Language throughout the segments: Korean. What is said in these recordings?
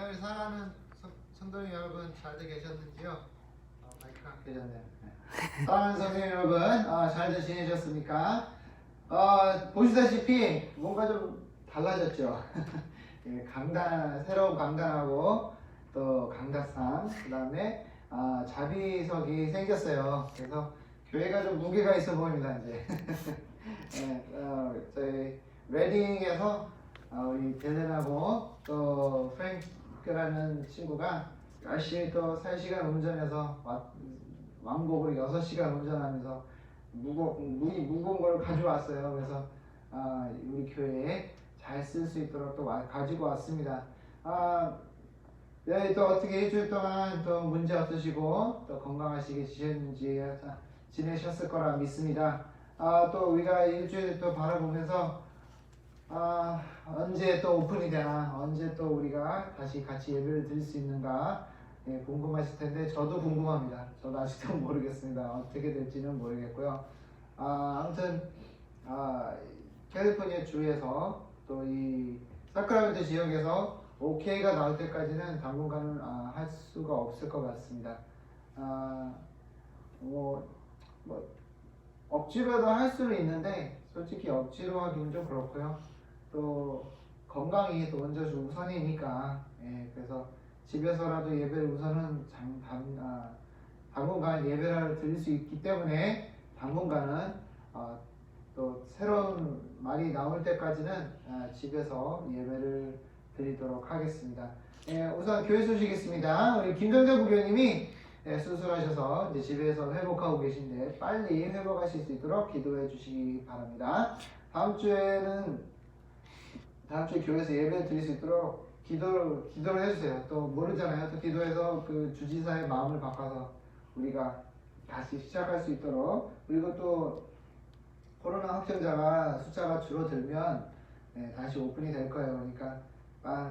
하나님을 사랑하는 성도님 여러분 잘들 계셨는지요? 마이크가 안 켜졌네요. 사랑하는 성도님 여러분 잘들 지내셨습니까? 보시다시피 뭔가 좀 달라졌죠. 새로운 강단하고 또 강다상 그 다음에 자비석이 생겼어요. 그래서 교회가 좀 무게가 있어 보입니다 이제. 저희 레딩에서 우리 델렌하고 또 프랭크라는 친구가 열심히 또 3시간 운전해서 왕복으로 6시간 운전하면서 무거운 걸 가져왔어요. 그래서 우리 교회에 잘 쓸 수 있도록 또 가지고 왔습니다. 네, 또 어떻게 일주일 동안 또 문제 없으시고 또 건강하시게 지내셨을 거라 믿습니다. 또 우리가 일주일 또 바라보면서 언제 또 오픈이 되나, 언제 또 우리가 다시 같이 예배를 드릴 수 있는가 궁금하실 텐데 저도 궁금합니다. 저도 아직도 모르겠습니다. 어떻게 될지는 모르겠고요. 아무튼 캘리포니아 주에서 또 이 사크라멘토 지역에서 OK가 나올 때까지는 당분간은 할 수가 없을 것 같습니다. 뭐 억지로도 할 수는 있는데 솔직히 억지로 하기는 좀 그렇고요. 또 건강이 또 먼저 우선이니까 그래서 집에서라도 예배를 우선은 당분간 예배를 드릴 수 있기 때문에 당분간은 또 새로운 말이 나올 때까지는 집에서 예배를 드리도록 하겠습니다. 우선 교회 소식 있습니다. 우리 김정재 부교님이 수술하셔서 이제 집에서 회복하고 계신데 빨리 회복하실 수 있도록 기도해 주시기 바랍니다. 다음 주에 교회에서 예배 드릴 수 있도록 기도를 해주세요. 또 모르잖아요. 또 기도해서 그 주지사의 마음을 바꿔서 우리가 다시 시작할 수 있도록. 그리고 또 코로나 확진자가 숫자가 줄어들면 다시 오픈이 될 거예요. 그러니까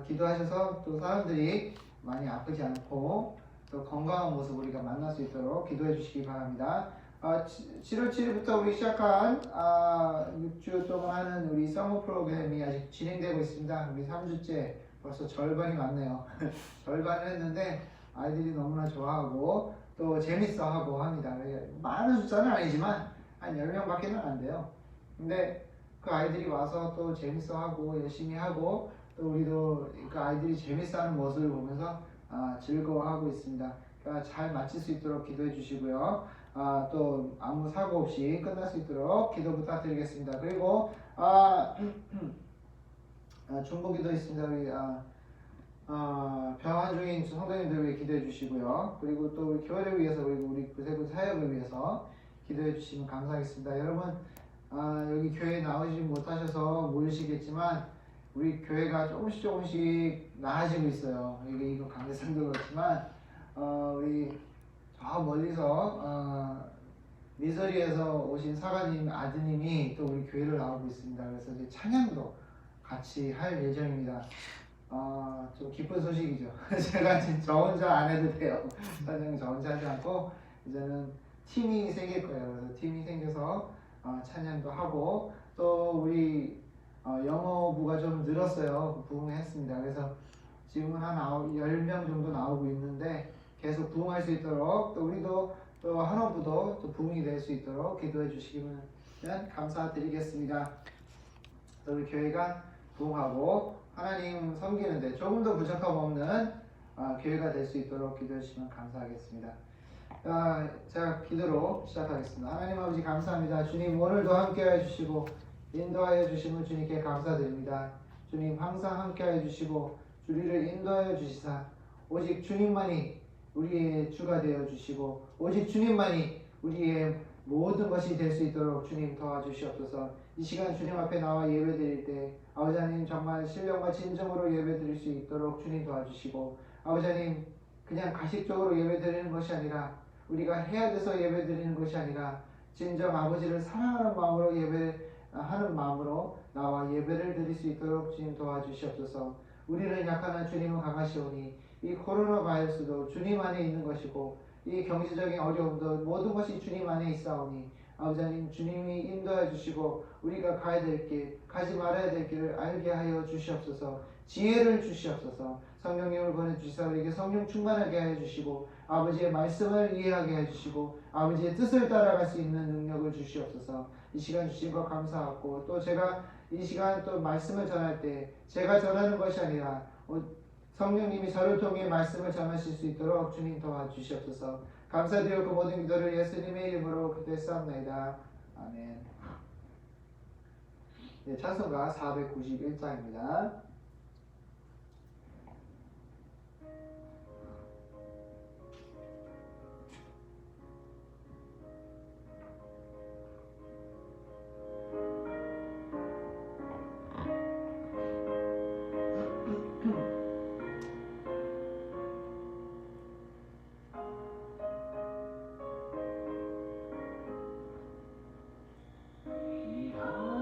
기도하셔서 또 사람들이 많이 아프지 않고 또 건강한 모습 우리가 만날 수 있도록 기도해 주시기 바랍니다. 7월 7일부터 우리 시작한 6주 동안 하는 우리 서머 프로그램이 아직 진행되고 있습니다. 우리 3주째 벌써 절반이 왔네요. 절반을 했는데 아이들이 너무나 좋아하고 또 재밌어하고 합니다. 많은 숫자는 아니지만 한 10명밖에는 안 돼요. 근데 그 아이들이 와서 또 재밌어하고 열심히 하고 또 우리도 그 아이들이 재밌어하는 모습을 보면서 즐거워하고 있습니다. 그러니까 잘 마칠 수 있도록 기도해 주시고요. 또 아무 사고 없이 끝날 수 있도록 기도 부탁드리겠습니다. 그리고 중보기도 있습니다. 우리 병환 중인 성도님들 위해 기도해 주시고요. 그리고 또 우리 교회를 위해서 그리고 우리 구세군 사역을 위해서 기도해 주시면 감사하겠습니다. 여러분 여기 교회에 나오지 못하셔서 모르시겠지만 우리 교회가 조금씩 나아지고 있어요. 이거 강대상도 그렇지만 우리 저 멀리서 미서리에서 오신 사관님 아드님이 또 우리 교회를 나오고 있습니다. 그래서 이제 찬양도 같이 할 예정입니다. 좀 기쁜 소식이죠. 제가 저 혼자 안 해도 돼요. 찬양 저 혼자 하지 않고 이제는 팀이 생길 거예요. 그래서 팀이 생겨서 찬양도 하고 또 우리 영어부가 좀 늘었어요. 부흥했습니다. 그래서 지금은 한 10명 정도 나오고 있는데 계속 부흥할 수 있도록 또 우리도 또 한어부도 또 부흥이 될 수 있도록 기도해 주시면 감사드리겠습니다. 우리 교회가 부흥하고 하나님 섬기는데 조금 더 부족함 없는 교회가 될 수 있도록 기도해 주시면 감사하겠습니다. 제가 기도로 시작하겠습니다. 하나님 아버지 감사합니다. 주님 오늘도 함께해 주시고 인도하여 주시면 주님께 감사드립니다. 주님 항상 함께해 주시고 우리를 인도하여 주시사 오직 주님만이 우리의 주가 되어 주시고 오직 주님만이 우리의 모든 것이 될 수 있도록 주님 도와주시옵소서. 이 시간 주님 앞에 나와 예배 드릴 때 아버지 하나님 정말 신령과 진정으로 예배 드릴 수 있도록 주님 도와주시고 아버지 하나님 그냥 가식적으로 예배 드리는 것이 아니라 우리가 해야 돼서 예배 드리는 것이 아니라 진정 아버지를 사랑하는 마음으로 예배하는 마음으로 나와 예배를 드릴 수 있도록 주님 도와주시옵소서. 우리는 약한 주님은 강하시오니 이 코로나 바이러스도 주님 안에 있는 것이고 이 경제적인 어려움도 모든 것이 주님 안에 있사오니 아버지 하나님 주님이 인도해 주시고 우리가 가야 될 길, 가지 말아야 될 길을 알게 하여 주시옵소서. 지혜를 주시옵소서. 성령님을 보내주시사 우리에게 성령 충만하게 해주시고 아버지의 말씀을 이해하게 해주시고 아버지의 뜻을 따라갈 수 있는 능력을 주시옵소서. 이 시간 주신 것 감사하고 또 제가 이 시간 또 말씀을 전할 때 제가 전하는 것이 아니라 성령님이 저를 통해 말씀을 전하실 수 있도록 주님 도와주시옵소서. 감사드리고 그 모든 기도를 예수님의 이름으로 기도했사옵나이다. 아멘. 네, 찬송가 491장입니다.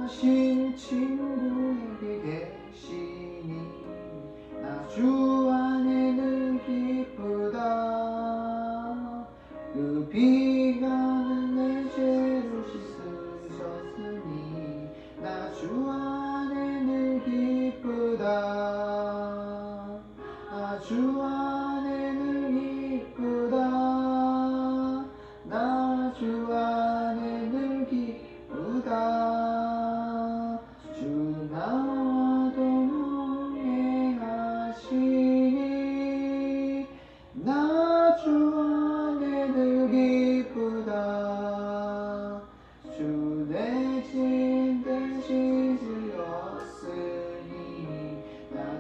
신 친구에게 계시니 나 주 안에 늘 기쁘다. 그 피가 내 죄를 씻으셨으니 나 주 안에 늘 기쁘다. 나 주 안에 늘 기쁘다. 나 주 안에 늘 기쁘다.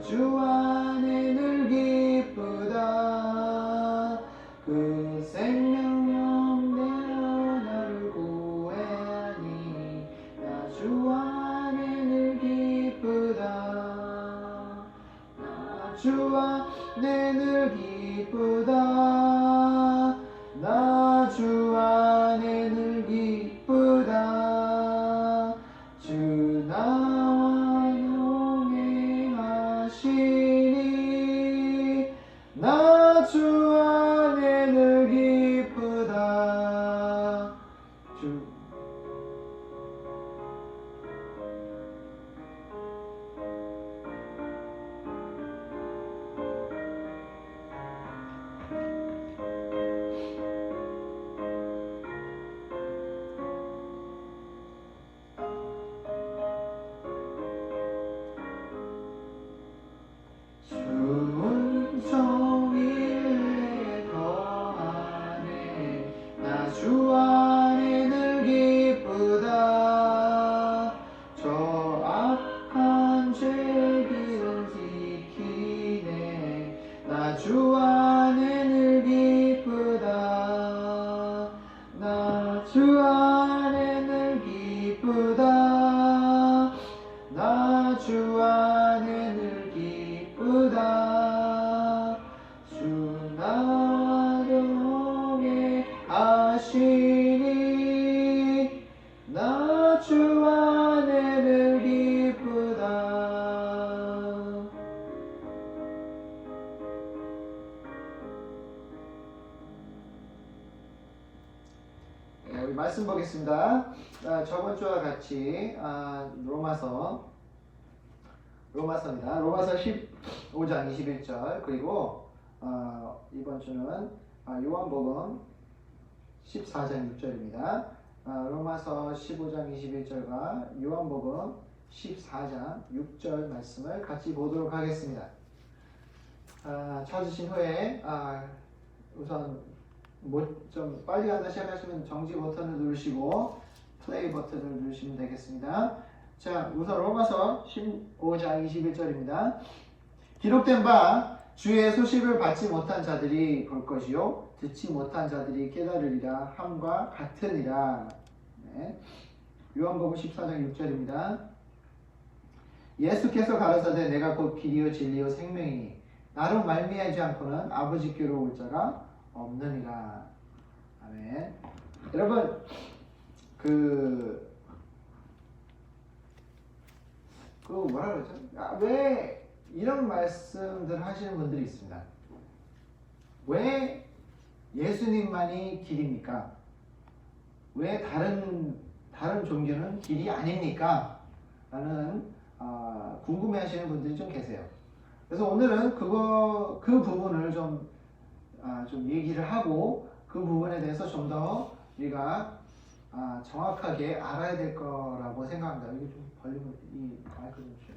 주 안에 늘 기쁘다. 그 생명력 나를 구해하니 나 주 안에 늘 기쁘다. 나 주 안에 늘 기쁘다. 나 주 안에 늘 기쁘다. 주 나와 동행하시니 나 주 안에 늘 기쁘다. 주 주 안에 늘 기쁘다. 저 악한 죄길을 지키네. 나 주 안에 늘 기쁘다. 나 주 안에 늘 기쁘다. 나 주 안에 늘 기쁘다. 주 나와 동행하시니 나 주 안에 늘 기쁘다. 네, 우리 말씀 보겠습니다. 저번 주와 같이 로마서입니다. 로마서 15장 21절 그리고 이번 주는 요한복음 14장 6절입니다. 로마서 15장 21절과 요한복음 14장 6절 말씀을 같이 보도록 하겠습니다. 찾으신 후에 우선 좀 빨리 간다 시작하시면 정지 버튼을 누르시고 플레이 버튼을 누르시면 되겠습니다. 자, 우선 로마서 15장 21절입니다. 기록된 바 주의 소식을 받지 못한 자들이 볼 것이요 듣지 못한 자들이 깨달으리라 함과 같으니라. 네. 요한복음 14장 6절입니다. 예수께서 가라사대 내가 곧 길이요 진리요 생명이니 나로 말미암지 않고는 아버지께로 올 자가 없느니라. 아멘. 여러분 뭐라 그러죠? 왜 이런 말씀들 하시는 분들이 있습니다. 왜 예수님만이 길입니까? 왜 다른 종교는 길이 아닙니까? 라는 궁금해하시는 분들이 좀 계세요. 그래서 오늘은 그 부분을 좀 얘기를 하고 그 부분에 대해서 좀 더 우리가 정확하게 알아야 될 거라고 생각합니다. 이게 좀 벌리면 이 마이크 좀 주세요.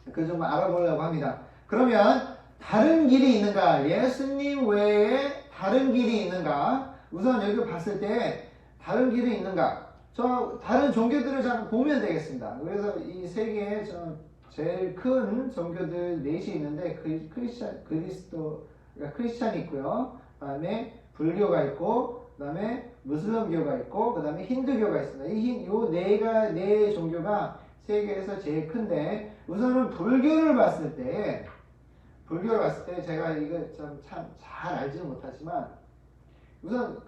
그걸 좀 알아보려고 합니다. 그러면 다른 길이 있는가? 예수님 외에 다른 길이 있는가? 우선 여기 봤을 때 다른 길이 있는가? 저 다른 종교들을 잠깐 보면 되겠습니다. 그래서 이 세계에 제일 큰 종교들 넷이 있는데 크리스찬이 있고요. 그다음에 불교가 있고, 그다음에 무슬림교가 있고, 그다음에 힌두교가 있습니다. 네 종교가 세계에서 제일 큰데 우선은 불교를 봤을 때 제가 이거 참 잘 알지는 못하지만 우선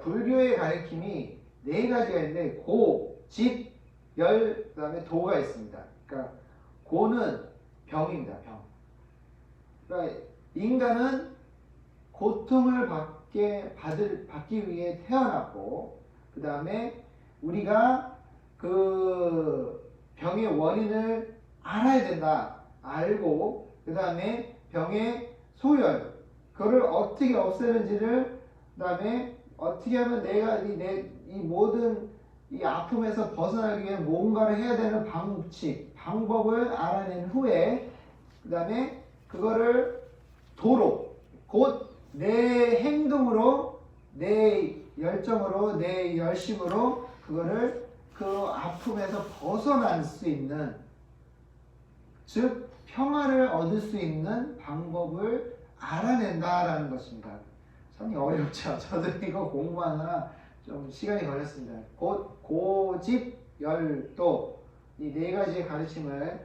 불교의 가르침이 네 가지가 있는데 고, 집, 열, 그다음에 도가 있습니다. 그러니까 고는 병입니다. 병. 그러니까 인간은 고통을 받기 위해 태어났고, 그 다음에 우리가 그 병의 원인을 알아야 된다. 알고, 그 다음에 병의 소열, 그거를 어떻게 없애는지를, 그 다음에 어떻게 하면 내가 이 모든 이 아픔에서 벗어나기 위해 뭔가를 해야 되는 방법을 알아낸 후에, 그 다음에 그거를 도로, 곧 내 행동으로, 내 열정으로, 내 열심으로 그거를 그 아픔에서 벗어날 수 있는, 즉 평화를 얻을 수 있는 방법을 알아낸다라는 것입니다. 참 어렵죠. 저도 이거 공부하느라 좀 시간이 걸렸습니다. 곧 고집 열도 이 네 가지의 가르침을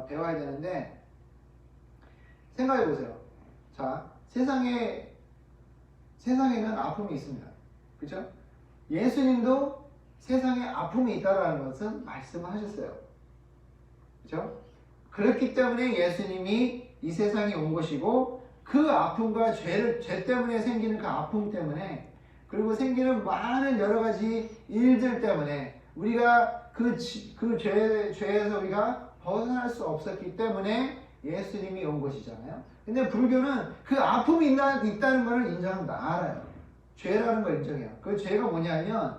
배워야 되는데, 생각해 보세요. 자, 세상에는 아픔이 있습니다. 그렇죠? 예수님도 세상에 아픔이 있다라는 것은 말씀하셨어요. 그렇죠? 그렇기 때문에 예수님이 이 세상에 온 것이고, 그 아픔과 죄 때문에 생기는 그 아픔 때문에, 그리고 생기는 많은 여러 가지 일들 때문에 우리가 그 죄에서 우리가 벗어날 수 없었기 때문에 예수님이 온 것이잖아요. 근데 불교는 그 아픔이 있다는 것을 인정합니다. 알아요. 죄라는 걸 인정해요. 그 죄가 뭐냐면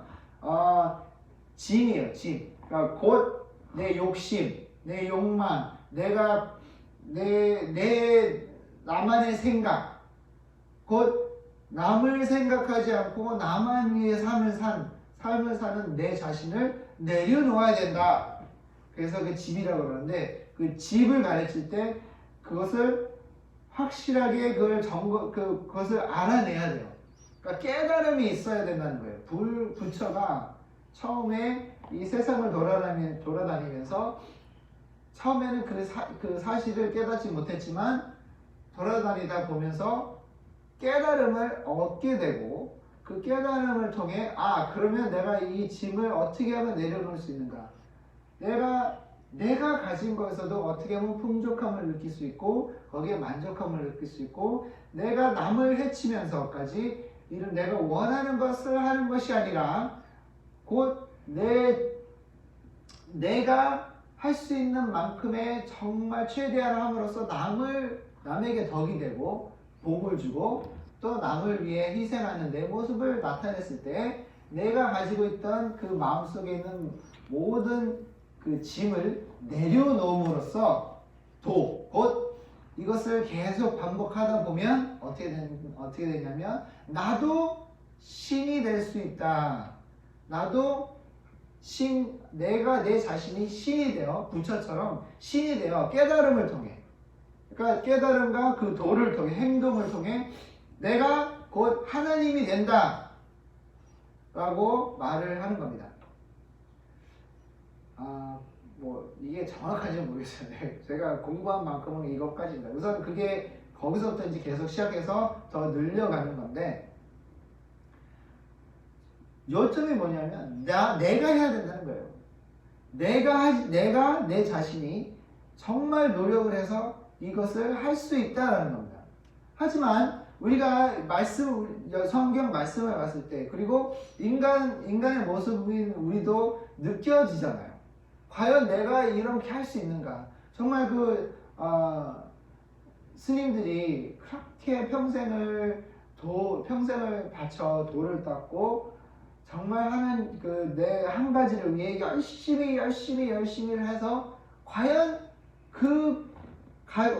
짐이에요. 짐. 그러니까 곧 내 욕심, 내 욕망, 나만의 생각, 곧 남을 생각하지 않고 나만 위해 삶을 사는 내 자신을 내려놓아야 된다. 그래서 그 집이라고 그러는데, 그 집을 가르칠 때 그것을 확실하게 그것을 알아내야 돼요. 그러니까 깨달음이 있어야 된다는 거예요. 부처가 처음에 이 세상을 돌아다니면서 처음에는 그 사실을 깨닫지 못했지만 돌아다니다 보면서 깨달음을 얻게 되고, 그 깨달음을 통해 그러면 내가 이 짐을 어떻게 하면 내려놓을 수 있는가, 내가 가진 것에서도 어떻게 하면 풍족함을 느낄 수 있고 거기에 만족함을 느낄 수 있고, 내가 남을 해치면서까지 이런 내가 원하는 것을 하는 것이 아니라 곧 내가 할 수 있는 만큼의 정말 최대한 함으로써 남에게 덕이 되고 복을 주고 또 남을 위해 희생하는 내 모습을 나타냈을 때, 내가 가지고 있던 그 마음속에 있는 모든 그 짐을 내려놓음으로써 곧 이것을 계속 반복하다 보면 어떻게 되냐면, 나도 신이 될 수 있다. 내가 내 자신이 신이 되어, 부처처럼 신이 되어 깨달음을 통해, 그러니까 깨달음과 그 도를 통해, 행동을 통해 내가 곧 하나님이 된다 라고 말을 하는 겁니다. 이게 정확한지는 모르겠어요. 제가 공부한 만큼은 이것까지입니다. 우선 그게 거기서부터 이제 계속 시작해서 더 늘려가는 건데, 요점이 뭐냐면 내가 해야 된다는 거예요. 내가 내 자신이 정말 노력을 해서 이것을 할 수 있다라는 겁니다. 하지만 우리가 성경 말씀을 봤을 때, 그리고 인간의 모습인 우리도 느껴지잖아요. 과연 내가 이렇게 할 수 있는가? 정말 스님들이 그렇게 평생을 바쳐 돌을 닦고 정말 하는 내 한 가지를 위해 열심히 해서 과연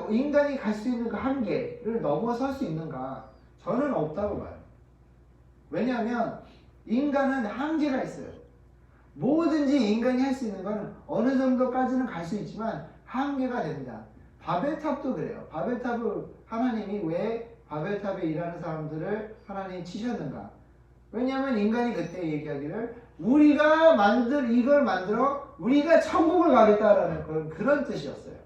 인간이 갈 수 있는 그 한계를 넘어설 수 있는가? 저는 없다고 봐요. 왜냐하면 인간은 한계가 있어요. 뭐든지 인간이 할 수 있는 건 어느 정도까지는 갈 수 있지만 한계가 됩니다. 바벨탑도 그래요. 바벨탑을 하나님이 왜 바벨탑에 일하는 사람들을 하나님이 치셨는가? 왜냐하면 인간이 그때 얘기하기를 이걸 만들어 우리가 천국을 가겠다라는 그런 뜻이었어요.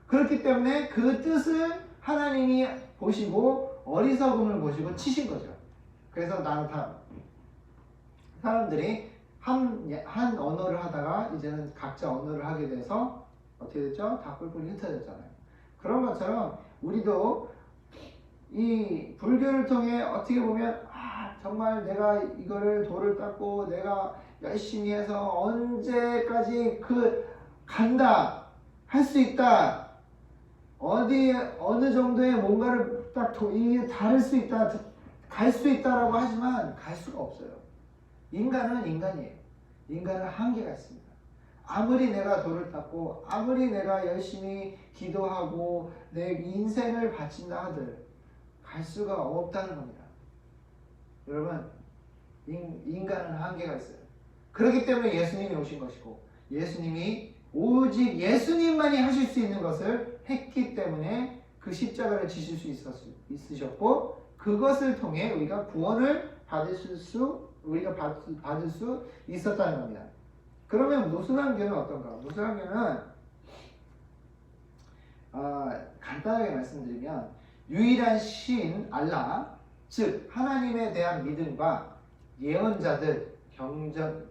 그렇기 때문에 그 뜻을 하나님이 보시고 어리석음을 보시고 치신 거죠. 그래서 사람들이 한 언어를 하다가 이제는 각자 언어를 하게 돼서 어떻게 됐죠? 다 뿔뿔이 흩어졌잖아요. 그런 것처럼 우리도 이 불교를 통해 어떻게 보면 정말 내가 이거를 돌을 닦고 내가 열심히 해서 언제까지 간다 할 수 있다 어느 정도의 뭔가를 딱 다를 수 있다 갈 수 있다라고 하지만 갈 수가 없어요. 인간은 인간이에요. 인간은 한계가 있습니다. 아무리 내가 돌을 닦고 아무리 내가 열심히 기도하고 내 인생을 바친다 하들 갈 수가 없다는 겁니다. 여러분, 인간은 한계가 있어요. 그렇기 때문에 예수님이 오신 것이고 예수님이 오직 예수님만이 하실 수 있는 것을 했기 때문에 그 십자가를 지실 수 있으셨고 그것을 통해 우리가 구원을 받을 수 있었다는 겁니다. 그러면 무슬람교는 어떤가? 무슬람교는 간단하게 말씀드리면 유일한 신 알라, 즉 하나님에 대한 믿음과 예언자들,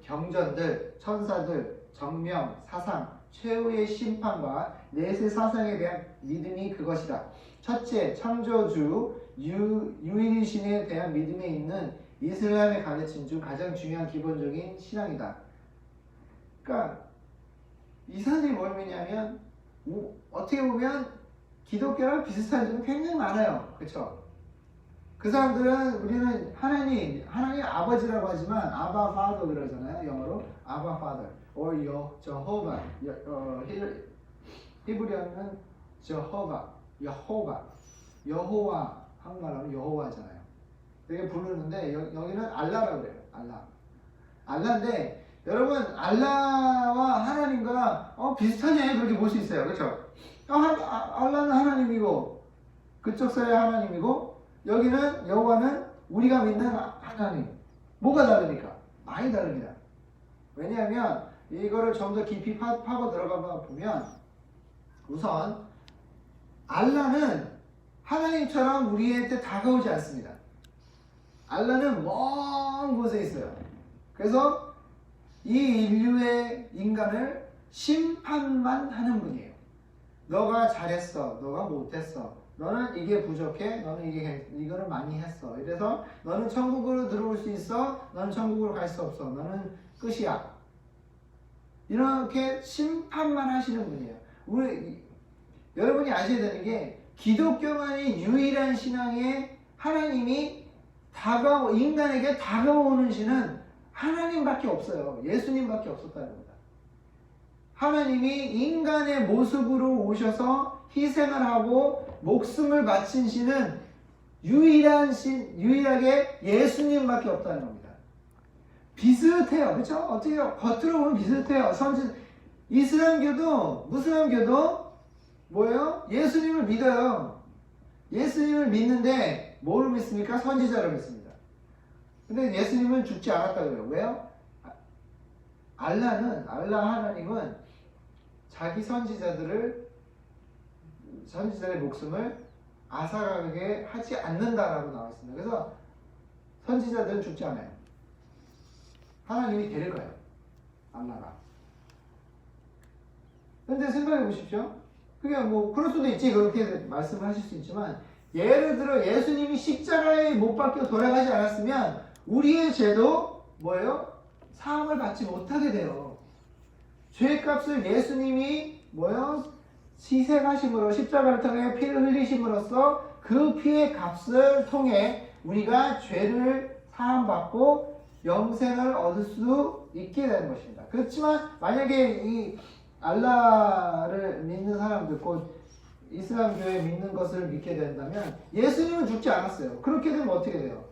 경전들, 천사들, 정명, 사상, 최후의 심판과 내세 사상에 대한 믿음이 그것이다. 첫째, 창조주 유일신에 대한 믿음에 있는 이슬람의 가르침 중 가장 중요한 기본적인 신앙이다. 그러니까 이 사람들이 뭘 믿냐면 어떻게 보면 기독교랑 비슷한 점이 굉장히 많아요. 그렇죠? 그 사람들은 우리는 하나님 아버지라고 하지만 아바 파더 그러잖아요. 영어로 아바 파더 or Jehovah. 히브리어는 여호와 한국말로 여호와잖아요. 되게 부르는데 여기는 알라라고 그래요. 알라인데 여러분 알라와 하나님과 비슷하냐 그렇게 볼 수 있어요. 그렇죠? 알라는 하나님이고 그쪽 사회 하나님이고 여기는 여호와는 우리가 믿는 하나님. 뭐가 다릅니까? 많이 다릅니다. 왜냐하면 이거를 좀 더 깊이 파고 들어가 보면 우선 알라는 하나님처럼 우리한테 다가오지 않습니다. 알라는 먼 곳에 있어요. 그래서 이 인류의 인간을 심판만 하는 분이에요. 너가 잘했어. 너가 못했어. 너는 이게 부족해. 너는 이거를 많이 했어. 이래서 너는 천국으로 들어올 수 있어. 너는 천국으로 갈 수 없어. 너는 끝이야. 이렇게 심판만 하시는 분이에요. 여러분이 아셔야 되는 게 기독교만이 유일한 신앙에 하나님이 인간에게 다가오는 신은 하나님밖에 없어요. 예수님밖에 없었다는 겁니다. 하나님이 인간의 모습으로 오셔서 희생을 하고 목숨을 바친 신은 유일하게 예수님밖에 없다는 겁니다. 비슷해요. 그렇죠? 어떻게 겉으로 보면 비슷해요. 이슬람교도 무슬람교도 뭐예요? 예수님을 믿어요. 예수님을 믿는데 뭐를 믿습니까? 선지자를 믿습니다. 근데 예수님은 죽지 않았다고요. 왜요? 알라 하나님은 자기 선지자들의 목숨을 앗아가게 하지 않는다라고 나와 있습니다. 그래서 선지자들은 죽지 않아요. 하나님이 데려가요. 알라가. 근데 생각해 보십시오. 그게 그럴 수도 있지. 그렇게 말씀을 하실 수 있지만 예를 들어 예수님이 십자가에 못 박혀 돌아가지 않았으면 우리의 죄도 뭐예요? 사함을 받지 못하게 돼요. 죄값을 예수님이 뭐요? 희생하심으로 십자가를 통해 피를 흘리심으로써 그 피의 값을 통해 우리가 죄를 사함받고 영생을 얻을 수 있게 되는 것입니다. 그렇지만 만약에 이 알라를 믿는 사람들, 곧 이슬람교에 믿는 것을 믿게 된다면 예수님은 죽지 않았어요. 그렇게 되면 어떻게 돼요?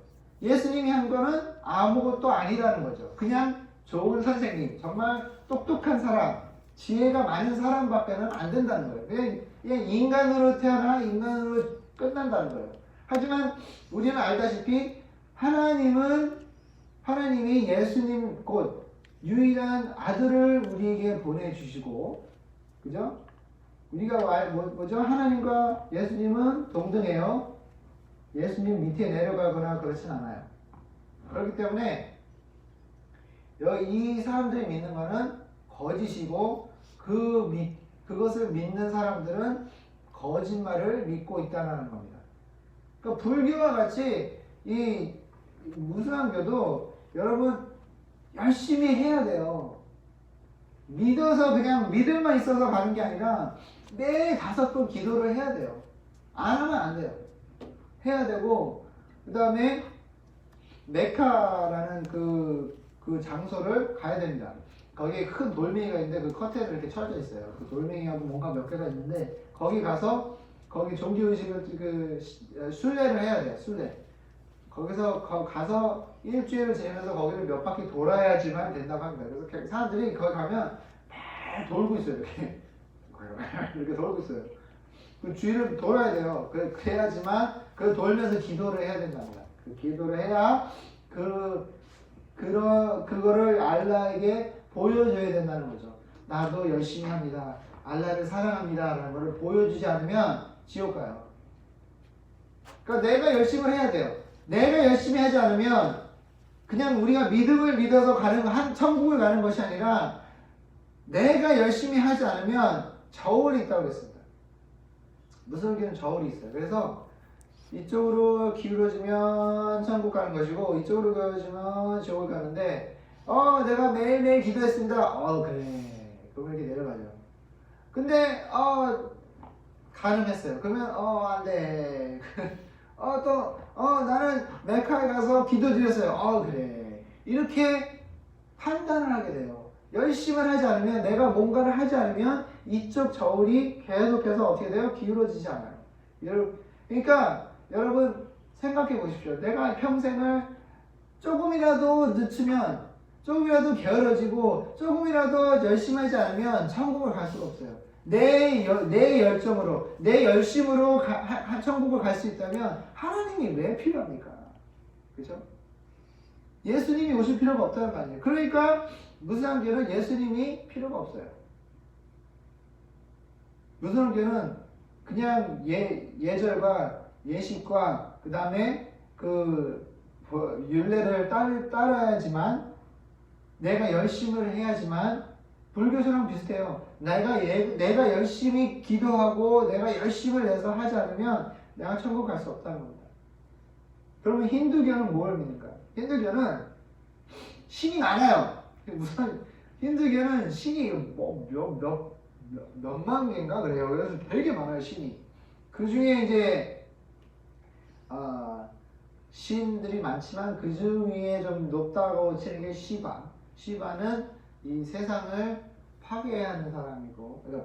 예수님이 한 거는 아무것도 아니라는 거죠. 그냥 좋은 선생님, 정말 똑똑한 사람, 지혜가 많은 사람밖에는 안 된다는 거예요. 그냥 인간으로 태어나 인간으로 끝난다는 거예요. 하지만 우리는 알다시피 하나님이 예수님 곧 유일한 아들을 우리에게 보내주시고, 그죠? 우리가 뭐죠? 하나님과 예수님은 동등해요. 예수님 밑에 내려가거나 그렇진 않아요. 그렇기 때문에 이 사람들이 믿는 거는 거짓이고 그것을 믿는 사람들은 거짓말을 믿고 있다는 겁니다. 그러니까 불교와 같이 이 무슬람교도 여러분 열심히 해야 돼요. 믿어서 그냥 믿을만 있어서 가는 게 아니라 매일 5번 기도를 해야 돼요. 안 하면 안 돼요. 해야 되고, 그 다음에 메카라는 그 장소를 가야 됩니다. 거기에 큰 돌멩이가 있는데 그 커튼을 이렇게 쳐져 있어요. 그 돌멩이하고 뭔가 몇 개가 있는데 거기 가서 거기 종교의식을 순례를 해야 돼요. 순례. 거기서 가서 일주일을 지내면서 거기를 몇 바퀴 돌아야지만 된다고 합니다. 그래서 사람들이 거기 가면 막 돌고 있어요. 이렇게 돌고 있어요. 그 주위를 돌아야 돼요. 그래야지만 그 돌면서 기도를 해야 된답니다. 그 기도를 해야 그거를 알라에게 보여줘야 된다는 거죠. 나도 열심히 합니다. 알라를 사랑합니다. 라는 것을 보여주지 않으면 지옥 가요. 그러니까 내가 열심히 해야 돼요. 내가 열심히 하지 않으면 그냥 우리가 믿음을 믿어서 천국을 가는 것이 아니라 내가 열심히 하지 않으면 저울이 있다고 그랬습니다. 무슬림교는 저울이 있어요. 그래서 이쪽으로 기울어지면 천국 가는 것이고 이쪽으로 기울어지면 지옥을 가는데 내가 매일매일 기도했습니다. 그래. 그러면 이렇게 내려가죠. 근데 가늠했어요. 그러면 안 돼. 나는 메카에 가서 기도 드렸어요. 그래. 이렇게 판단을 하게 돼요. 열심히 하지 않으면, 내가 뭔가를 하지 않으면 이쪽 저울이 계속해서 어떻게 돼요? 기울어지지 않아요. 그러니까 여러분 생각해 보십시오. 내가 평생을 조금이라도 늦추면, 조금이라도 게을러지고, 조금이라도 열심히 하지 않으면 천국을 갈 수가 없어요. 내 열정으로, 내 열심으로 천국을 갈 수 있다면 하나님이 왜 필요합니까? 그죠? 예수님이 오실 필요가 없다는 거 아니에요. 그러니까 무슬림교는 예수님이 필요가 없어요. 무슬림교는 그냥 예절과 예식과 그 다음에 율례를 따라야지만, 내가 열심을 해야지만, 불교처럼 비슷해요. 내가 열심히 기도하고 내가 열심을 내서 하지 않으면 내가 천국 갈 수 없다는 겁니다. 그러면 힌두교는 뭘 믿는가? 힌두교는 신이 많아요. 무슨 힌두교는 신이 몇만 개인가 그래요. 그래서 되게 많아요, 신이. 그 중에 이제 신들이 많지만 그 중에 좀 높다고 치는 게 시바. 시바는 이 세상을 파괴하는 사람이고, 그래서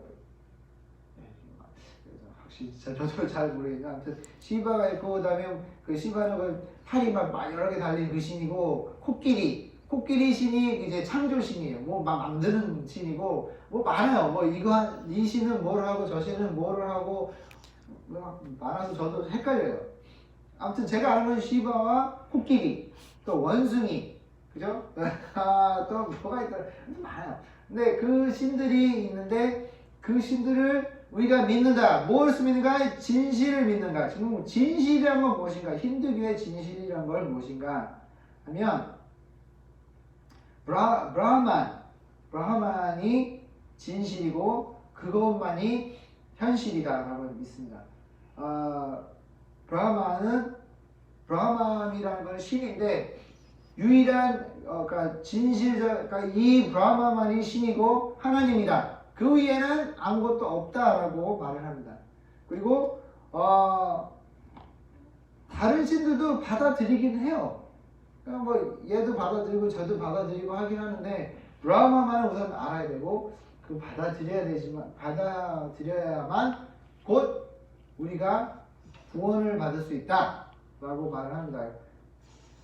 확실히 저도 잘 모르겠는데, 아무튼 시바가 있고, 그다음에 그 시바는 그 팔이 막 여러 개 달린 그 신이고, 코끼리 신이 이제 창조 신이에요. 뭐 막 만드는 신이고, 뭐 많아요. 이 신은 뭘 하고 저 신은 뭐를 하고 많아서 저도 헷갈려요. 아무튼 제가 아는 건 시바와 코끼리, 또 원숭이, 그죠? 또 뭐가 있더라. 많아요. 근데 그 신들이 있는데 그 신들을 우리가 믿는다. 무엇을 믿는가? 진실을 믿는가? 지금 진실이란 건 무엇인가? 힌두교의 진실이란 걸 무엇인가? 하면 브라흐만이 진실이고 그것만이 현실이다라고 믿습니다. 브라흐만이라는 건 신인데 유일한 그러니까 진실적, 그러니까 이 브라마만이 신이고 하나님이다. 그 위에는 아무것도 없다라고 말을 합니다. 그리고 다른 신들도 받아들이긴 해요. 그러니까 뭐 얘도 받아들이고 저도 받아들이고 하긴 하는데 브라마만은 우선 알아야 되고 그 받아들여야만 곧 우리가 구원을 받을 수 있다라고 말을 합니다.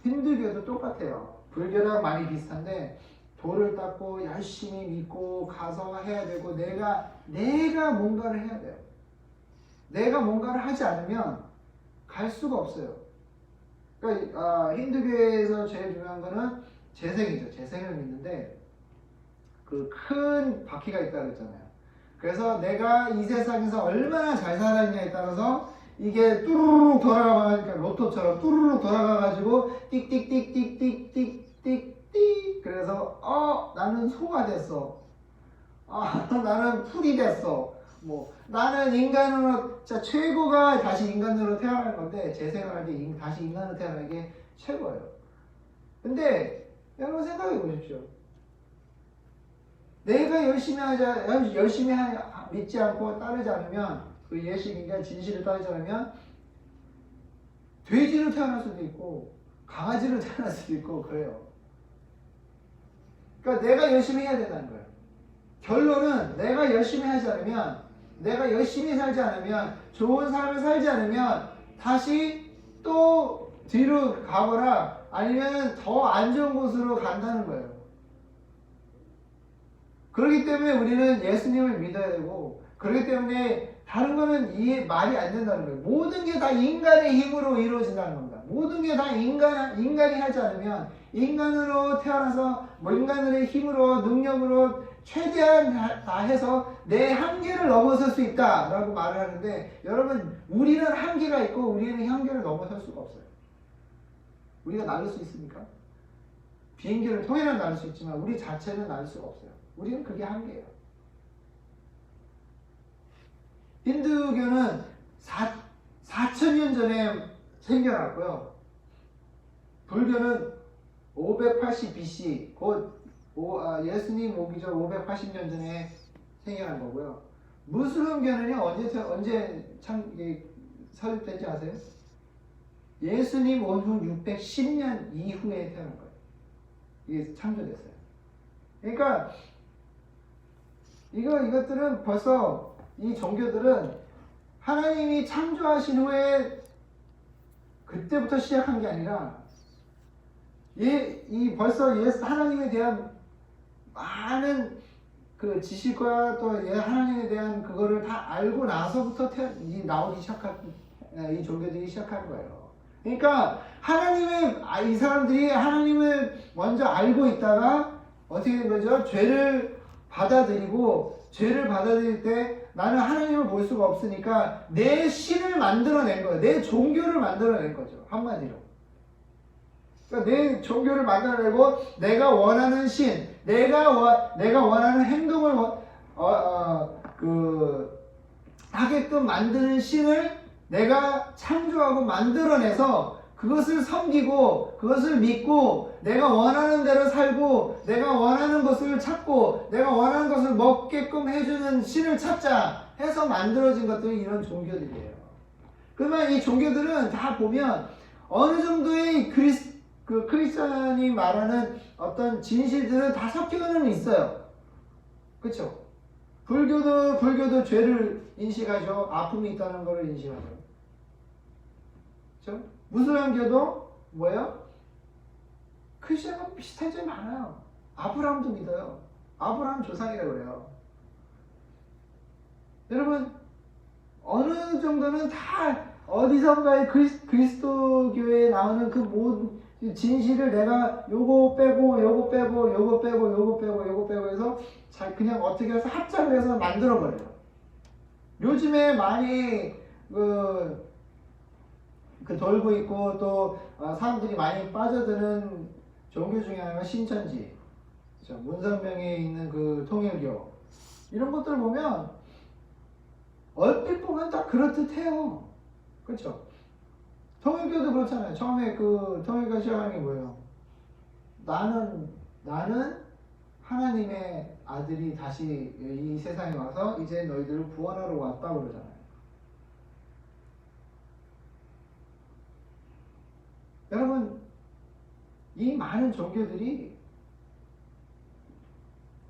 힌두교도 똑같아요. 불교랑 많이 비슷한데 돌을 닦고 열심히 믿고 가서 해야 되고 내가 뭔가를 해야 돼요. 내가 뭔가를 하지 않으면 갈 수가 없어요. 그러니까 힌두교에서 제일 중요한 거는 재생이죠. 재생을 믿는데 그 큰 바퀴가 있다고 했잖아요. 그래서 내가 이 세상에서 얼마나 잘 살았냐에 따라서 이게 뚜루룩 돌아가니까 로또처럼 뚜루룩 돌아가가지고 띡띡띡띡띡띡띡 그래서 나는 소가 됐어. 나는 풀이 됐어. 뭐 나는 인간으로 진짜 최고가 다시 인간으로 태어나는 건데 재생을 할 때 다시 인간으로 태어나는 게 최고예요. 근데 여러분 생각해 보십시오. 내가 열심히 믿지 않고 따르지 않으면 그 예식인가 진실을 따르지 않으면 돼지로 태어날 수도 있고 강아지로 태어날 수도 있고 그래요. 그러니까 내가 열심히 해야 된다는 거예요. 결론은 내가 열심히 하지 않으면 내가 열심히 살지 않으면 좋은 삶을 살지 않으면 다시 또 뒤로 가거나 아니면 더 안 좋은 곳으로 간다는 거예요. 그렇기 때문에 우리는 예수님을 믿어야 되고 그렇기 때문에 다른 거는 이해 말이 안 된다는 거예요. 모든 게 다 인간의 힘으로 이루어진다는 겁니다. 모든 게 다 인간이 하지 않으면 인간으로 태어나서 뭐 인간의 힘으로 능력으로 최대한 다 해서 내 한계를 넘어설 수 있다라고 말을 하는데 여러분 우리는 한계가 있고 우리는 한계를 넘어설 수가 없어요. 우리가 날을 수 있습니까? 비행기를 통해는 날 수 있지만 우리 자체는 날 수가 없어요. 우리는 그게 한계예요. 힌두교는 4,000년 전에 생겨났고요. 불교는 580 BC, 곧 예수님 오기 전 580년 전에 생겨난 거고요. 무슬림교는요 언제 설립된지 아세요? 예수님 온 후 610년 이후에 태어난 거예요. 이게 창조됐어요. 그러니까 이것들은 벌써 이 종교들은 하나님이 창조하신 후에 그때부터 시작한 게 아니라 벌써 하나님에 대한 많은 그 지식과 또 하나님에 대한 그거를 다 알고 나서부터 나오기 시작한 이 종교들이 시작한 거예요. 그러니까 이 사람들이 하나님을 먼저 알고 있다가 어떻게 된 거죠? 죄를 받아들일 때 나는 하나님을 볼 수가 없으니까 내 신을 만들어낸 거예요. 내 종교를 만들어낸 거죠. 한마디로. 그러니까 내 종교를 만들어내고 내가 원하는 신, 내가 원하는 행동을 하게끔 만드는 신을 내가 창조하고 만들어내서 그것을 섬기고 그것을 믿고 내가 원하는 대로 살고 내가 원하는 것을 찾고 내가 원하는 것을 먹게끔 해주는 신을 찾자 해서 만들어진 것들이 이런 종교들이에요. 그러면 이 종교들은 다 보면 어느 정도의 크리스천이 말하는 어떤 진실들은 다 섞여는 있어요. 그렇죠? 불교도 죄를 인식하죠. 아픔이 있다는 것을 인식하죠. 그렇죠? 무슬림교도 뭐예요? 크리스천하고 비슷한 점이 많아요. 아브라함도 믿어요. 아브라함 조상이라고 그래요. 여러분 어느 정도는 다 어디선가의 그리스도교에 나오는 그 모든 진실을 내가 요거 빼고 해서 그냥 어떻게 해서 합작을 해서 만들어버려요. 요즘에 많이 돌고 있고 또 사람들이 많이 빠져드는 종교 중에 하나가 신천지, 그렇죠? 문선명에 있는 그 통일교 이런 것들 보면 얼핏 보면 다 그렇듯해요. 그렇죠? 통일교도 그렇잖아요. 처음에 통일교 시작하는 게 뭐예요? 나는 하나님의 아들이 다시 이 세상에 와서 이제 너희들을 구원하러 왔다고 그러잖아요. 여러분, 이 많은 종교들이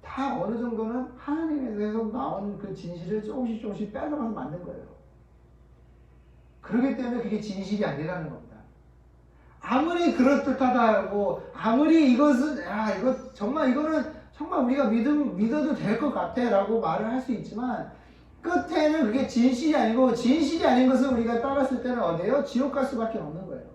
다 어느 정도는 하나님에서 나온 그 진실을 조금씩 빼앗아서 만든 거예요. 그렇기 때문에 그게 진실이 아니라는 겁니다. 아무리 그럴듯하다고, 아무리 이것은, 이거는 정말 우리가 믿어도 될 것 같아 라고 말을 할 수 있지만, 끝에는 그게 진실이 아니고, 진실이 아닌 것을 우리가 따랐을 때는 어디에요? 지옥 갈 수밖에 없는 거예요.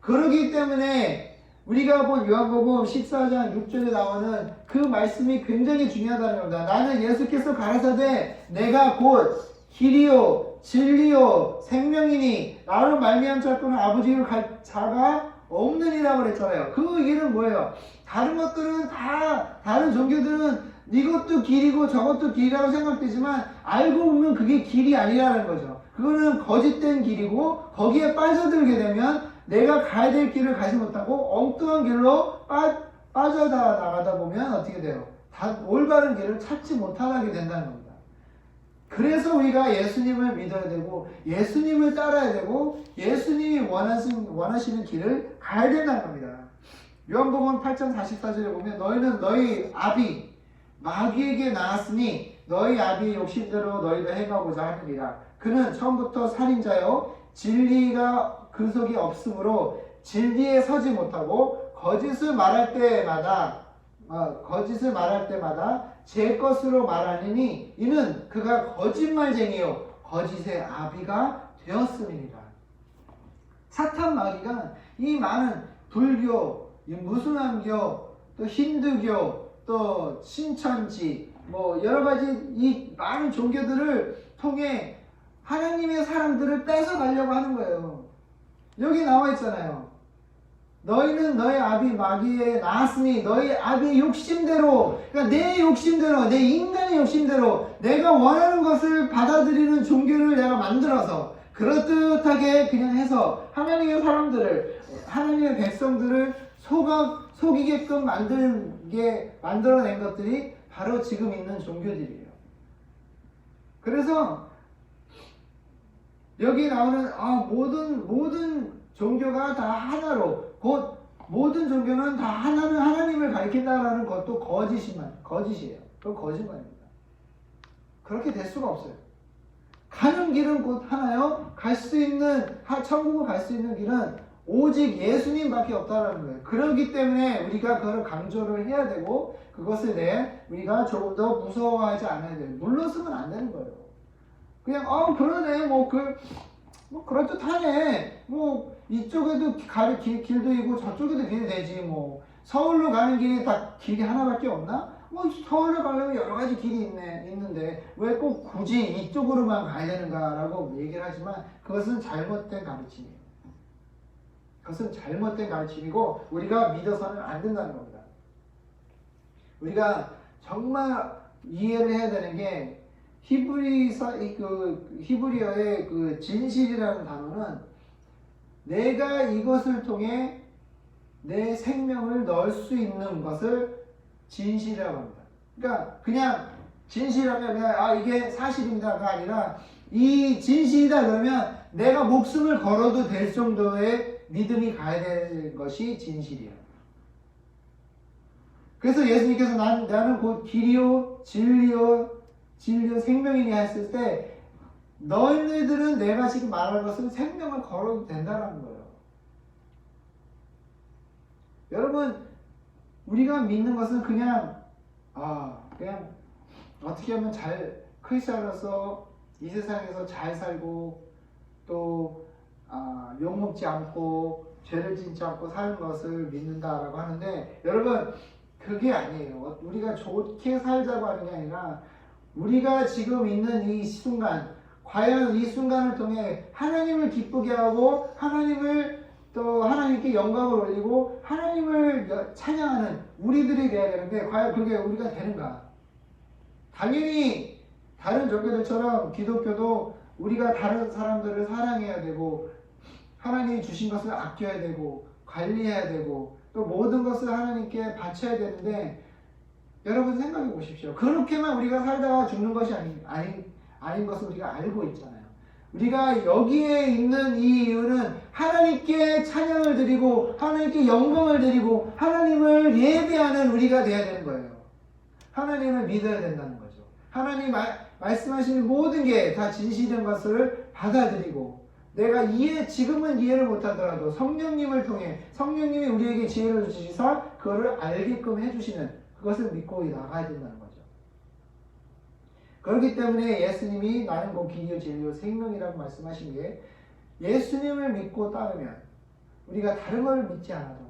그러기 때문에 우리가 본 요한복음 14장 6절에 나오는 그 말씀이 굉장히 중요하다는 겁니다. 나는 예수께서 가라사대 내가 곧 길이요 진리요 생명이니 나로 말미암 자꾸는 아버지를 갈 자가 없느니라고 그랬잖아요. 그 얘기는 뭐예요? 다른 것들은 다, 다른 종교들은 이것도 길이고 저것도 길이라고 생각되지만 알고 보면 그게 길이 아니라는 거죠. 그거는 거짓된 길이고 거기에 빠져들게 되면 내가 가야 될 길을 가지 못하고 엉뚱한 길로 빠져나가다 보면 어떻게 돼요? 다 올바른 길을 찾지 못하게 된다는 겁니다. 그래서 우리가 예수님을 믿어야 되고 예수님을 따라야 되고 예수님이 원하시는 길을 가야 된다는 겁니다. 요한복음 8장 44절에 보면 너희는 너희 아비 마귀에게 나왔으니 너희 아비의 욕심대로 너희도 행하고자 하느니라. 그는 처음부터 살인자요 진리가 그 속에 없으므로 진리에 서지 못하고 거짓을 말할 때마다 제 것으로 말하느니 이는 그가 거짓말쟁이요 거짓의 아비가 되었음이니라. 사탄 마귀가 이 많은 불교, 무슬람교, 또 힌두교, 또 신천지 여러 가지 이 많은 종교들을 통해 하나님의 사람들을 뺏어가려고 하는 거예요. 여기 나와 있잖아요. 너희는 너희 아비 마귀에 나왔으니 너희 아비의 욕심대로, 그러니까 내 욕심대로, 내 인간의 욕심대로 내가 원하는 것을 받아들이는 종교를 내가 만들어서 그럴듯하게 그냥 해서 하나님의 사람들을, 하나님의 백성들을 속이게끔 만들어낸 것들이 바로 지금 있는 종교들이에요. 그래서 여기 나오는 모든 종교가 다 하나로, 곧 모든 종교는 다 하나님을 가리킨다라는 것도 거짓이에요. 그건 거짓말입니다. 그렇게 될 수가 없어요. 가는 길은 곧 하나요. 천국을 갈 수 있는 길은 오직 예수님밖에 없다라는 거예요. 그렇기 때문에 우리가 그걸 강조를 해야 되고 그것에 대해 우리가 조금 더 무서워하지 않아야 돼요. 물러서면 안 되는 거예요. 그냥 그러네 그럴듯하네 이쪽에도 길도 있고 저쪽에도 길이 되지 서울로 가는 길이 다 길이 하나밖에 없나? 서울로 가려면 여러 가지 길이 있는데 왜 꼭 굳이 이쪽으로만 가야 되는가라고 얘기를 하지만 그것은 잘못된 가르침이에요. 그것은 잘못된 가르침이고 우리가 믿어서는 안 된다는 겁니다. 우리가 정말 이해를 해야 되는 게 히브리어의 그 진실이라는 단어는 내가 이것을 통해 내 생명을 넣을 수 있는 것을 진실이라고 합니다. 그러니까 그냥 진실하면 그냥 이게 사실입니다가 아니라 이 진실이다 그러면 내가 목숨을 걸어도 될 정도의 믿음이 가야 되는 것이 진실이에요. 그래서 예수님께서 나는 곧 길이요 진리요 생명이니 했을 때 너희들은 내가 지금 말하는 것은 생명을 걸어도 된다는 거예요. 여러분 우리가 믿는 것은 그냥 어떻게 하면 크리스천으로서 이 세상에서 잘 살고 또 욕먹지 않고 죄를 짓지 않고 사는 것을 믿는다라고 하는데 여러분 그게 아니에요. 우리가 좋게 살자고 하는 게 아니라 우리가 지금 있는 이 순간 과연 이 순간을 통해 하나님을 기쁘게 하고 하나님께 영광을 올리고 하나님을 찬양하는 우리들이 돼야 되는데 과연 그게 우리가 되는가? 당연히 다른 종교들처럼 기독교도 우리가 다른 사람들을 사랑해야 되고 하나님이 주신 것을 아껴야 되고 관리해야 되고 또 모든 것을 하나님께 바쳐야 되는데 여러분 생각해 보십시오. 그렇게만 우리가 살다가 죽는 것이 아닌 것을 우리가 알고 있잖아요. 우리가 여기에 있는 이 이유는 하나님께 찬양을 드리고 하나님께 영광을 드리고 하나님을 예배하는 우리가 되어야 되는 거예요. 하나님을 믿어야 된다는 거죠. 하나님 말씀하시는 모든 게 다 진실인 것을 받아들이고 내가 지금은 이해를 못하더라도 성령님을 통해 성령님이 우리에게 지혜를 주시사 그거를 알게끔 해주시는 그것을 믿고 나가야 된다는 거죠. 그렇기 때문에 예수님이 나는 곧 길이요 진리요 생명이라고 말씀하신 게 예수님을 믿고 따르면 우리가 다른 걸 믿지 않아도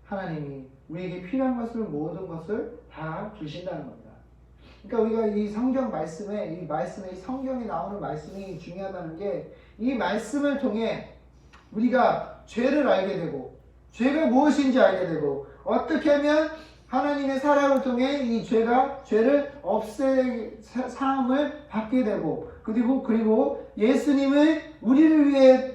하나님이 우리에게 필요한 것을 모든 것을 다 주신다는 겁니다. 그러니까 우리가 이 성경 말씀에 이 성경에 나오는 말씀이 중요하다는 게 이 말씀을 통해 우리가 죄를 알게 되고 죄가 무엇인지 알게 되고 어떻게 하면 하나님의 사랑을 통해 이 죄를 사함을 받게 되고 그리고 예수님을 우리를 위해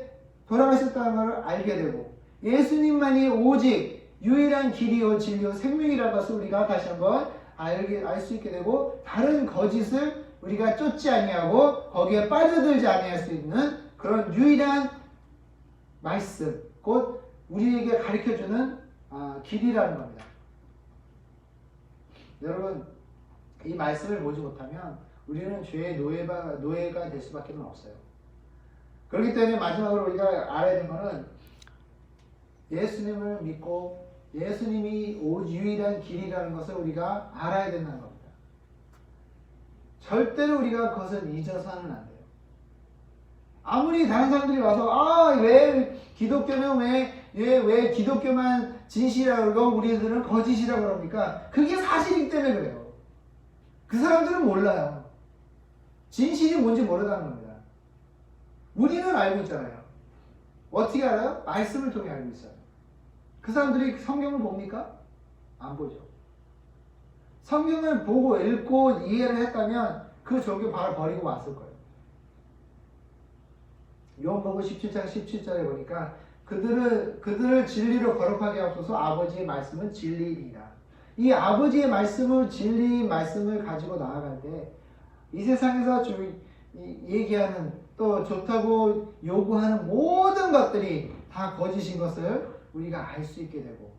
돌아가셨다는 것을 알게 되고 예수님만이 오직 유일한 길이요 진리요 생명이라는 것을 우리가 다시 한번 알 수 있게 되고 다른 거짓을 우리가 쫓지 아니하고 거기에 빠져들지 아니할 수 있는 그런 유일한 말씀 곧 우리에게 가르쳐주는 길이라는 겁니다. 여러분 이 말씀을 보지 못하면 우리는 죄의 노예가 될 수밖에 없어요. 그렇기 때문에 마지막으로 우리가 알아야 되는 것은 예수님을 믿고 예수님이 유일한 길이라는 것을 우리가 알아야 된다는 겁니다. 절대로 우리가 그것을 잊어서는 안 돼요. 아무리 다른 사람들이 와서 왜 기독교는 왜 기독교만 진실이라고 그러고 우리들은 거짓이라고 그럽니까? 그게 사실이기 때문에 그래요. 그 사람들은 몰라요. 진실이 뭔지 모르다는 겁니다. 우리는 알고 있잖아요. 어떻게 알아요? 말씀을 통해 알고 있어요. 그 사람들이 성경을 봅니까? 안 보죠. 성경을 보고 읽고 이해를 했다면 그 종교 바로 버리고 왔을 거예요. 요한복음 17장 17절에 보니까 그들을 진리로 거룩하게 하소서 아버지의 말씀은 진리이니라. 이 아버지의 말씀을 진리의 말씀을 가지고 나아갈 때 이 세상에서 얘기하는 또 좋다고 요구하는 모든 것들이 다 거짓인 것을 우리가 알 수 있게 되고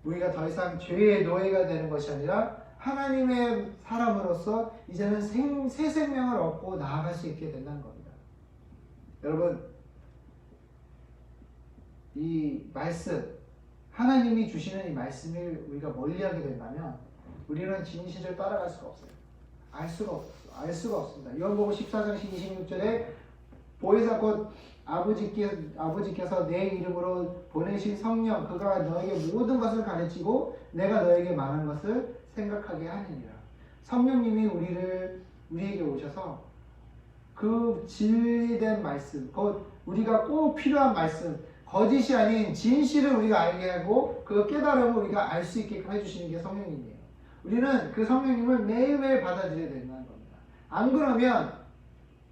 우리가 더 이상 죄의 노예가 되는 것이 아니라 하나님의 사람으로서 이제는 새 생명을 얻고 나아갈 수 있게 된다는 겁니다. 여러분 이 말씀 하나님이 주시는 이 말씀을 우리가 멀리하게 된다면 우리는 진실을 따라갈 수가 없어요. 알 수가 없습니다. 요한복음 14장 26절에 보혜사 곧 아버지께서 내 이름으로 보내신 성령 그가 너에게 모든 것을 가르치고 내가 너에게 말한 것을 생각하게 하느니라. 성령님이 우리에게 오셔서 그 진리된 말씀 곧 우리가 꼭 필요한 말씀 거짓이 아닌 진실을 우리가 알게 하고 그 깨달음을 우리가 알 수 있게끔 해주시는 게 성령님이에요. 우리는 그 성령님을 매일매일 받아들여야 된다는 겁니다. 안 그러면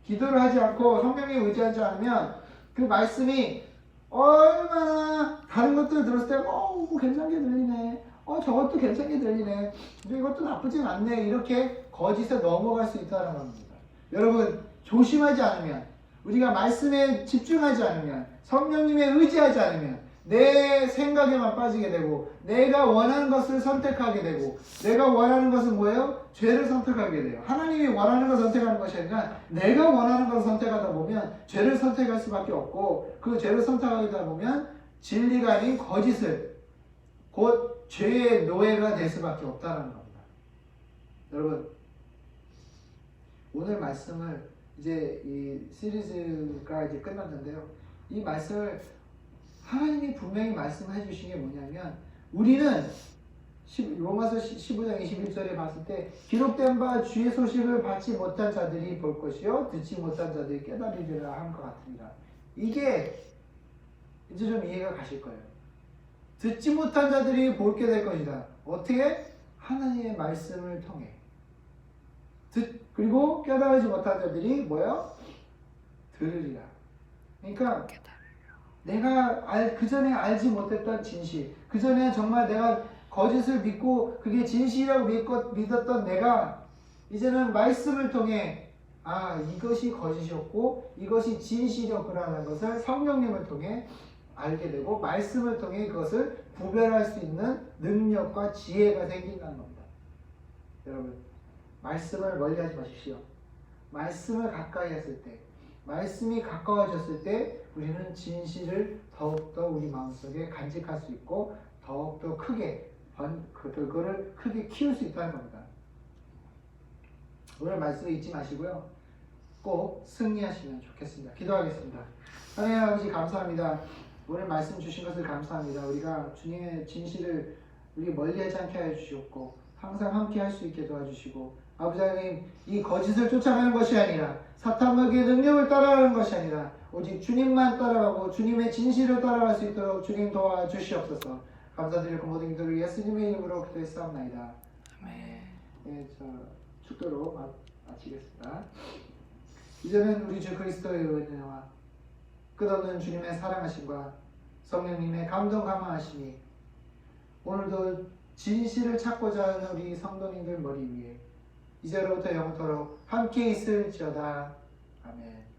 기도를 하지 않고 성령에 의지하지 않으면 그 말씀이 얼마나 다른 것들을 들었을 때 괜찮게 들리네. 저것도 괜찮게 들리네. 근데 이것도 나쁘진 않네. 이렇게 거짓에 넘어갈 수 있다는 겁니다. 여러분 조심하지 않으면 우리가 말씀에 집중하지 않으면 성령님에 의지하지 않으면 내 생각에만 빠지게 되고 내가 원하는 것을 선택하게 되고 내가 원하는 것은 뭐예요? 죄를 선택하게 돼요. 하나님이 원하는 것을 선택하는 것이 아니라 내가 원하는 것을 선택하다 보면 죄를 선택할 수밖에 없고 그 죄를 선택하다 보면 진리가 아닌 거짓을 곧 죄의 노예가 될 수밖에 없다는 겁니다. 여러분 오늘 말씀을 이제 이 시리즈가 이제 끝났는데요. 이 말씀을 하나님이 분명히 말씀해 주신 게 뭐냐면 우리는 로마서 15장 21절에 봤을 때 기록된 바 주의 소식을 받지 못한 자들이 볼 것이요 듣지 못한 자들이 깨달으리라 한 것 같으니라. 이게 이제 좀 이해가 가실 거예요. 듣지 못한 자들이 볼게 될 것이다. 어떻게? 하나님의 말씀을 통해. 그리고 깨달지 못한 자들이 뭐요? 들으리라. 그러니까 내가 그전에 알지 못했던 진실, 그전에 정말 내가 거짓을 믿고 그게 진실이라고 믿었던 내가 이제는 말씀을 통해 이것이 거짓이었고 이것이 진실이었구나라는 것을 성령님을 통해 알게 되고 말씀을 통해 그것을 구별할 수 있는 능력과 지혜가 생긴다는 겁니다. 여러분, 말씀을 멀리하지 마십시오. 말씀을 가까이 했을 때, 말씀이 가까워졌을 때 우리는 진실을 더욱더 우리 마음속에 간직할 수 있고 더욱더 크게 그거를 크게 키울 수 있다는 겁니다. 오늘 말씀을 잊지 마시고요. 꼭 승리하시면 좋겠습니다. 기도하겠습니다. 하나님 아버지 감사합니다. 오늘 말씀 주신 것을 감사합니다. 우리가 주님의 진실을 우리 멀리하지 않게 하여 주시옵고 항상 함께 할 수 있게 도와주시고 아버지 하나님 이 거짓을 쫓아가는 것이 아니라 사탄에게 능력을 따라가는 것이 아니라 오직 주님만 따라가고 주님의 진실을 따라갈 수 있도록 주님 도와주시옵소서. 감사드리고 모든 기도를 예수님의 이름으로 기도했사옵나이다. 아멘. 네, 축도로 마치겠습니다. 이제는 우리 주 그리스도의 은혜와 끝없는 주님의 사랑하심과 성령님의 감동 감화하심이 오늘도 진실을 찾고자 하는 우리 성도님들 머리 위에 이제로부터 영원토록 함께 있을지어다. 아멘.